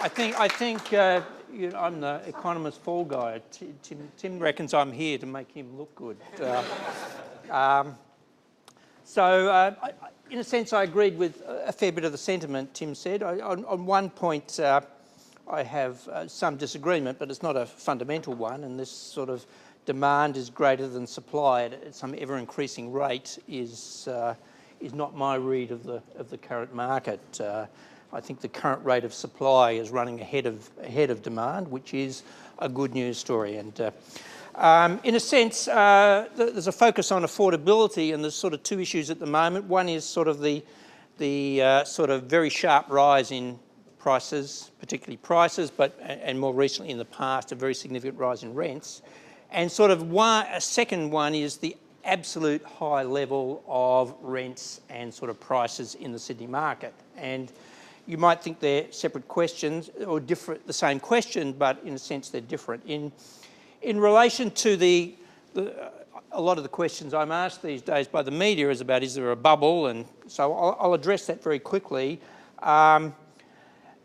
I'm the economist fall guy. Tim reckons I'm here to make him look good. In a sense, I agreed with a fair bit of the sentiment Tim said. On one point, I have some disagreement, but it's not a fundamental one, and this sort of demand is greater than supply at some ever-increasing rate is not my read of the current market. I think the current rate of supply is running ahead of demand, which is a good news story. And in a sense, there's a focus on affordability, and there's sort of two issues at the moment. One is sort of the sort of very sharp rise in prices, particularly prices, and more recently in the past, a very significant rise in rents. And sort of a second one is the absolute high level of rents and sort of prices in the Sydney market. And you might think they're separate questions or different, the same question, but in a sense they're different. In relation to a lot of the questions I'm asked these days by the media is about, is there a bubble? And so I'll address that very quickly.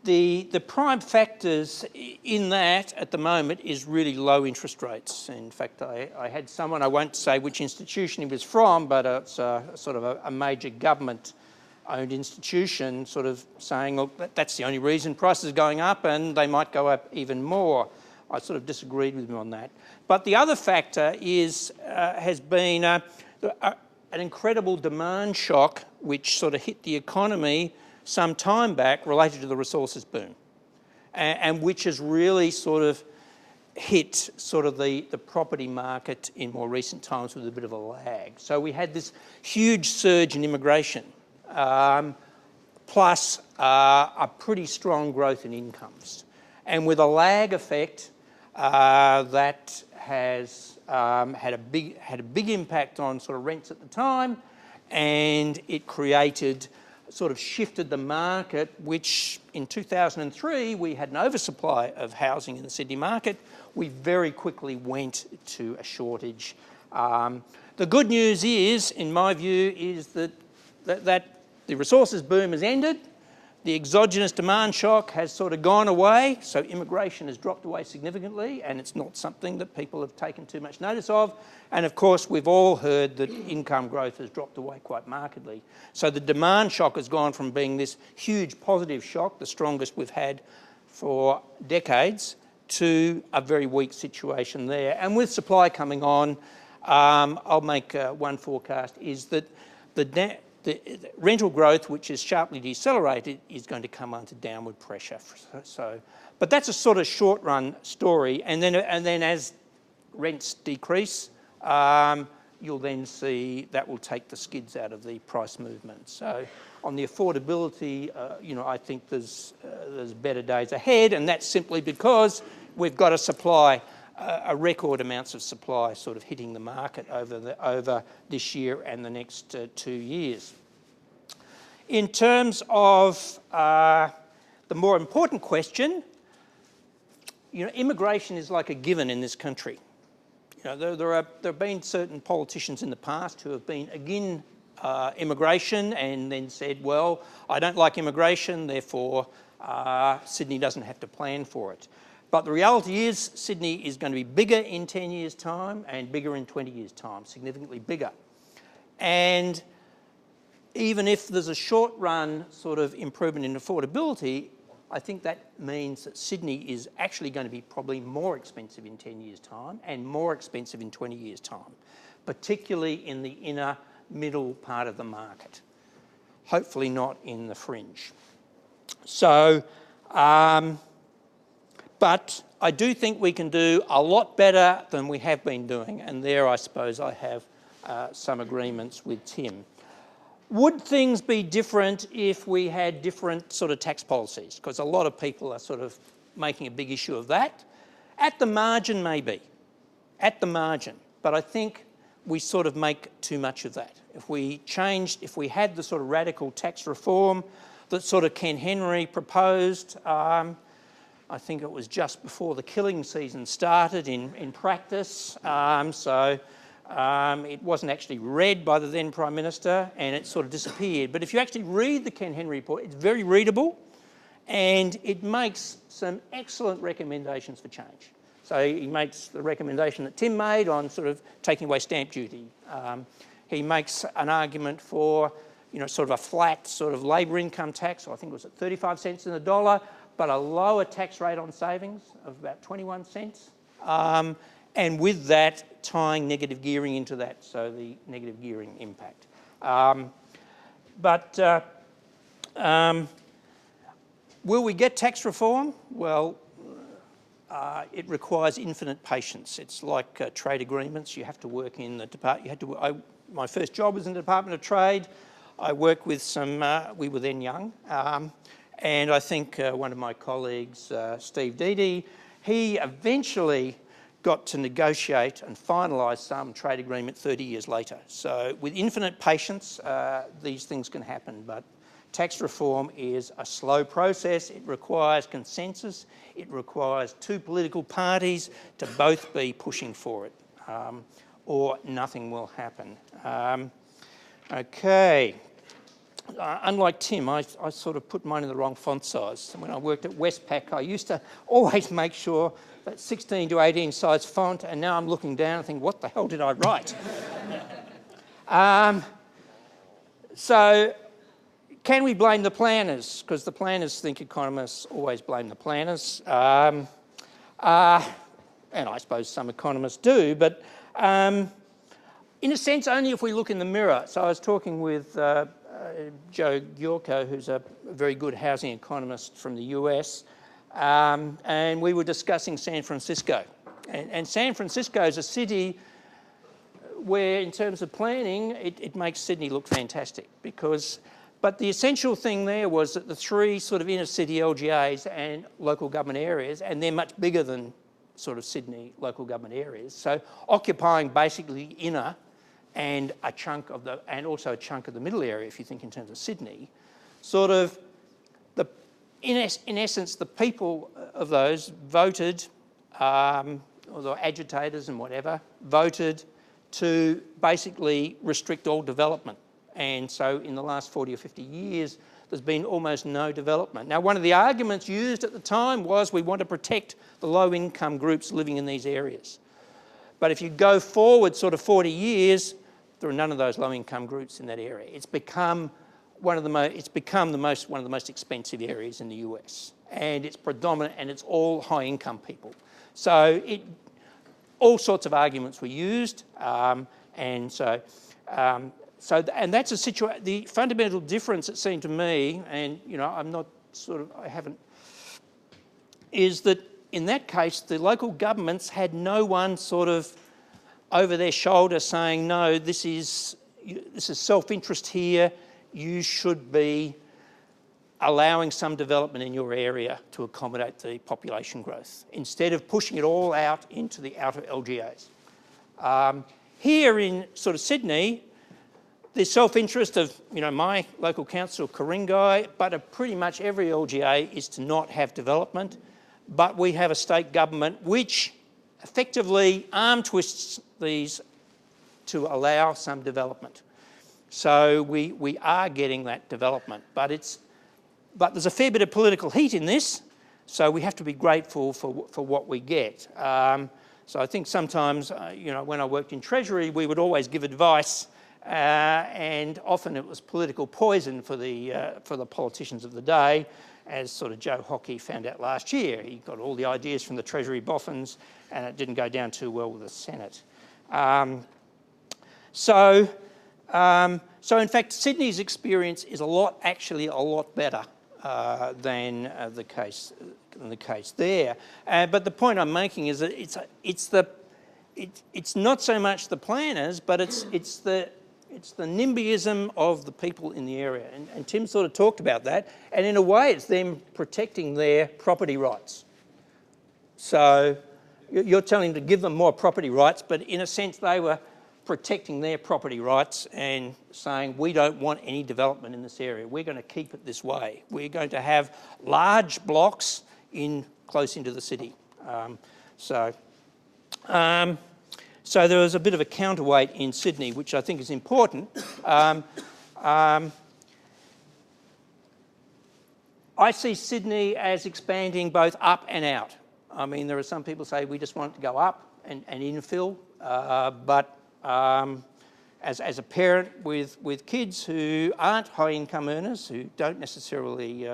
The prime factors in that at the moment is really low interest rates. In fact, I had someone, I won't say which institution he was from, but it's sort of a major government-owned institution sort of saying, look, that's the only reason prices are going up and they might go up even more. I sort of disagreed with him on that. But the other factor has been an incredible demand shock which sort of hit the economy some time back related to the resources boom, and which has really sort of hit sort of the property market in more recent times with a bit of a lag. So we had this huge surge in immigration, plus a pretty strong growth in incomes. And with a lag effect, that has had a big impact on sort of rents at the time, and it sort of shifted the market, which in 2003 we had an oversupply of housing in the Sydney market. We very quickly went to a shortage. The good news is, in my view, is that the resources boom has ended. The exogenous demand shock has sort of gone away, so immigration has dropped away significantly, and it's not something that people have taken too much notice of. And of course, we've all heard that income growth has dropped away quite markedly. So the demand shock has gone from being this huge positive shock, the strongest we've had for decades, to a very weak situation there. And with supply coming on, I'll make one forecast, is that the rental growth, which is sharply decelerated, is going to come under downward pressure. But that's a sort of short-run story, and then as rents decrease, you'll then see that will take the skids out of the price movement. So on the affordability, I think there's better days ahead, and that's simply because we've got a record amounts of supply sort of hitting the market over this year and the next 2 years. In terms of the more important question, immigration is like a given in this country. There have been certain politicians in the past who have been against immigration and then said, well, I don't like immigration, therefore Sydney doesn't have to plan for it. But the reality is Sydney is going to be bigger in 10 years' time and bigger in 20 years' time, significantly bigger. And even if there's a short-run sort of improvement in affordability, I think that means that Sydney is actually going to be probably more expensive in 10 years' time and more expensive in 20 years' time, particularly in the inner middle part of the market, hopefully not in the fringe. So, but I do think we can do a lot better than we have been doing, and there I suppose I have some agreements with Tim. Would things be different if we had different sort of tax policies? Because a lot of people are sort of making a big issue of that. At the margin, maybe. At the margin. But I think we sort of make too much of that. If we had the sort of radical tax reform that sort of Ken Henry proposed, I think it was just before the killing season started in practice. It wasn't actually read by the then Prime Minister, and it sort of disappeared. But if you actually read the Ken Henry report, it's very readable, and it makes some excellent recommendations for change. So he makes the recommendation that Tim made on sort of taking away stamp duty. He makes an argument for, sort of a flat sort of labour income tax, I think it was at 35 cents in the dollar, but a lower tax rate on savings of about 21 cents. And with that, tying negative gearing into that, so the negative gearing impact. Will we get tax reform? Well, it requires infinite patience. It's like trade agreements. You have to work in the department. My first job was in the Department of Trade. I worked with some, we were then young, and I think one of my colleagues, Steve Deedy, he eventually got to negotiate and finalise some trade agreement 30 years later. So with infinite patience, these things can happen, but tax reform is a slow process. It requires consensus. It requires two political parties to both be pushing for it, or nothing will happen. Okay. Unlike Tim, I sort of put mine in the wrong font size. When I worked at Westpac, I used to always make sure that 16 to 18 size font, and now I'm looking down and think, what the hell did I write? So, can we blame the planners? Because the planners think economists always blame the planners. And I suppose some economists do, but in a sense, only if we look in the mirror. So I was talking with Joe Giorco, who's a very good housing economist from the US, and we were discussing San Francisco. And San Francisco is a city where, in terms of planning, it makes Sydney look fantastic but the essential thing there was that the three sort of inner city LGAs and local government areas, and they're much bigger than sort of Sydney local government areas, so occupying basically inner and a chunk of and also a chunk of the middle area, if you think in terms of Sydney, sort of in essence, the people of those voted, or the agitators and whatever, voted to basically restrict all development. And so in the last 40 or 50 years, there's been almost no development. Now, one of the arguments used at the time was we want to protect the low-income groups living in these areas. But if you go forward sort of 40 years, there are none of those low-income groups in that area. It's become one of the most expensive areas in the US, and it's predominant, and it's all high-income people. So all sorts of arguments were used, and that's a situation. The fundamental difference, it seemed to me, and is that in that case the local governments had no one sort of over their shoulder saying, no, this is self-interest here. You should be allowing some development in your area to accommodate the population growth, instead of pushing it all out into the outer LGAs. Here in sort of Sydney, the self-interest of my local council, Ku-ring-gai, but of pretty much every LGA is to not have development. But we have a state government which effectively arm twists these to allow some development. So we are getting that development, but there's a fair bit of political heat in this, so we have to be grateful for what we get. So I think sometimes, when I worked in Treasury, we would always give advice, and often it was political poison for the politicians of the day, as sort of Joe Hockey found out last year. He got all the ideas from the Treasury boffins, and it didn't go down too well with the Senate. So in fact, Sydney's experience is actually a lot better than the case there. But the point I'm making is that it's not so much the planners, but it's the NIMBYism of the people in the area. And Tim sort of talked about that. And in a way, it's them protecting their property rights. So you're telling them to give them more property rights, but in a sense, they were protecting their property rights and saying, we don't want any development in this area. We're going to keep it this way. We're going to have large blocks close into the city. So there was a bit of a counterweight in Sydney, which I think is important. I see Sydney as expanding both up and out. I mean, there are some people say we just want it to go up and infill, but as a parent with kids who aren't high income earners, who don't necessarily,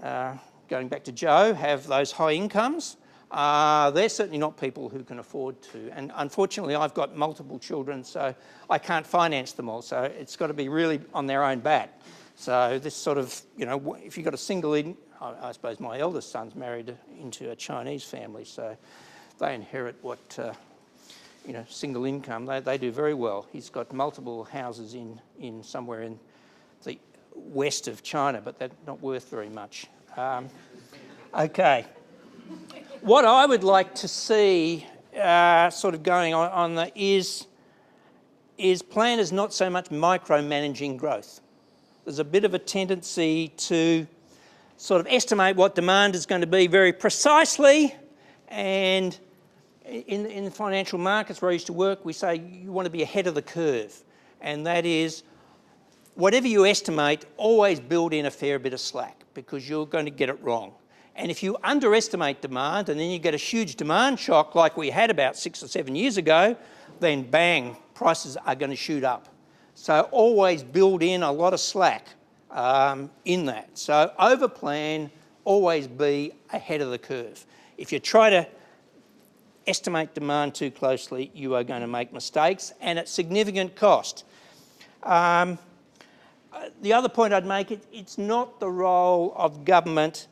going back to Joe, have those high incomes, they're certainly not people who can afford to. And unfortunately, I've got multiple children, so I can't finance them all. So it's got to be really on their own bat. So this sort of, you know, if you've got a single I suppose my eldest son's married into a Chinese family, so they inherit what, you know, single income. They do very well. He's got multiple houses in somewhere in the west of China, but they're not worth very much. Okay. What I would like to see sort of going on is planners not so much micromanaging growth. There's a bit of a tendency to sort of estimate what demand is going to be very precisely, and in the financial markets where I used to work, we say you want to be ahead of the curve, and that is whatever you estimate, always build in a fair bit of slack because you're going to get it wrong. And if you underestimate demand and then you get a huge demand shock like we had about 6 or 7 years ago, then bang, prices are going to shoot up. So always build in a lot of slack in that. So overplan, always be ahead of the curve. If you try to estimate demand too closely, you are going to make mistakes and at significant cost. The other point I'd make, it's not the role of government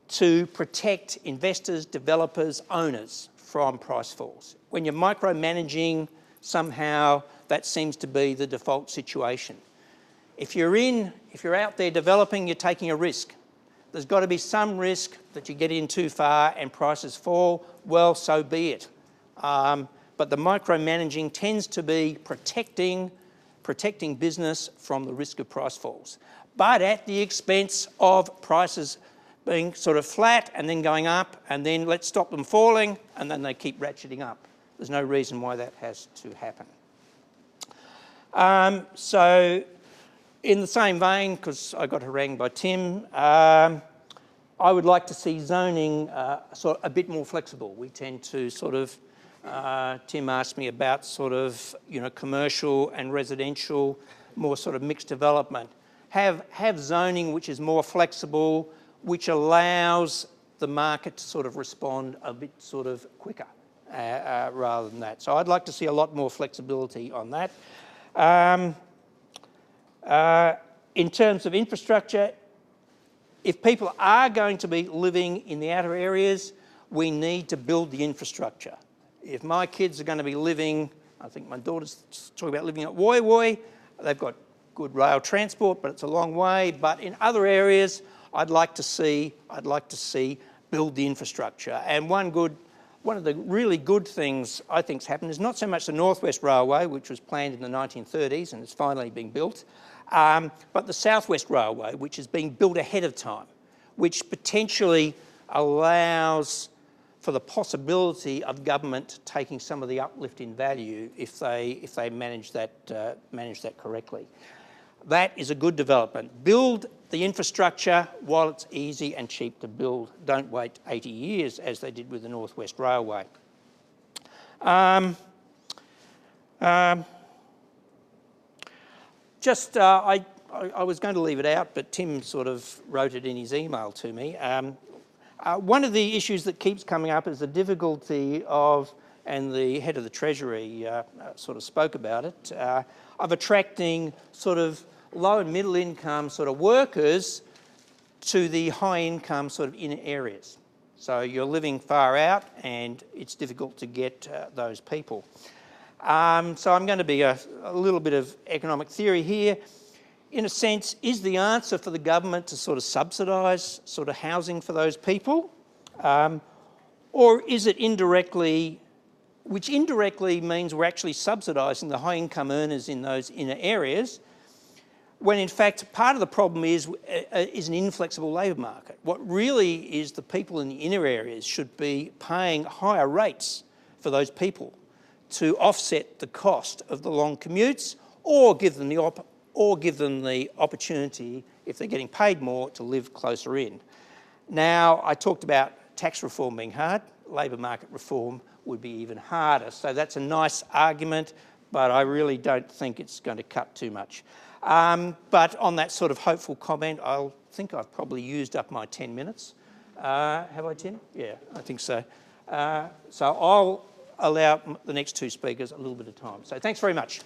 to protect investors, developers, owners from price falls. When you're micromanaging, somehow that seems to be the default situation. If you're out there developing, you're taking a risk. There's got to be some risk that you get in too far and prices fall. Well, so be it. But the micromanaging tends to be protecting business from the risk of price falls, but at the expense of prices being sort of flat and then going up, and then let's stop them falling, and then they keep ratcheting up. There's no reason why that has to happen. So in the same vein, because I got harangued by Tim, I would like to see zoning sort of a bit more flexible. We tend to sort of, Tim asked me about sort of, you know, commercial and residential, more sort of mixed development. Have zoning which is more flexible, which allows the market to sort of respond a bit sort of quicker rather than that. So I'd like to see a lot more flexibility on that. In terms of infrastructure, if people are going to be living in the outer areas, we need to build the infrastructure. If my kids are going to be living, I think my daughter's talking about living at Woy Woy, they've got good rail transport, but it's a long way. But in other areas, I'd like to see build the infrastructure. And one of the really good things I think's happened is not so much the North West Railway, which was planned in the 1930s and it's finally being built, but the South West Railway, which is being built ahead of time, which potentially allows for the possibility of government taking some of the uplift in value if they manage that correctly. That is a good development. Build the infrastructure while it's easy and cheap to build. Don't wait 80 years as they did with the North West Railway. I was going to leave it out, but Tim sort of wrote it in his email to me. One of the issues that keeps coming up is the difficulty of, and the head of the Treasury sort of spoke about it, of attracting sort of low and middle income sort of workers to the high income sort of inner areas. So you're living far out and it's difficult to get those people. So I'm going to be a little bit of economic theory here. In a sense, is the answer for the government to sort of subsidise sort of housing for those people? Or is it indirectly, which indirectly means we're actually subsidising the high income earners in those inner areas, when in fact part of the problem is an inflexible labour market. What really is the people in the inner areas should be paying higher rates for those people to offset the cost of the long commutes, or give them the opportunity if they're getting paid more, to live closer in. Now, I talked about tax reform being hard. Labour market reform would be even harder. So that's a nice argument, but I really don't think it's going to cut too much. But on that sort of hopeful comment, I think I've probably used up my 10 minutes. Have I, Tim? Yeah, I think so. So I'll allow the next two speakers a little bit of time. So thanks very much.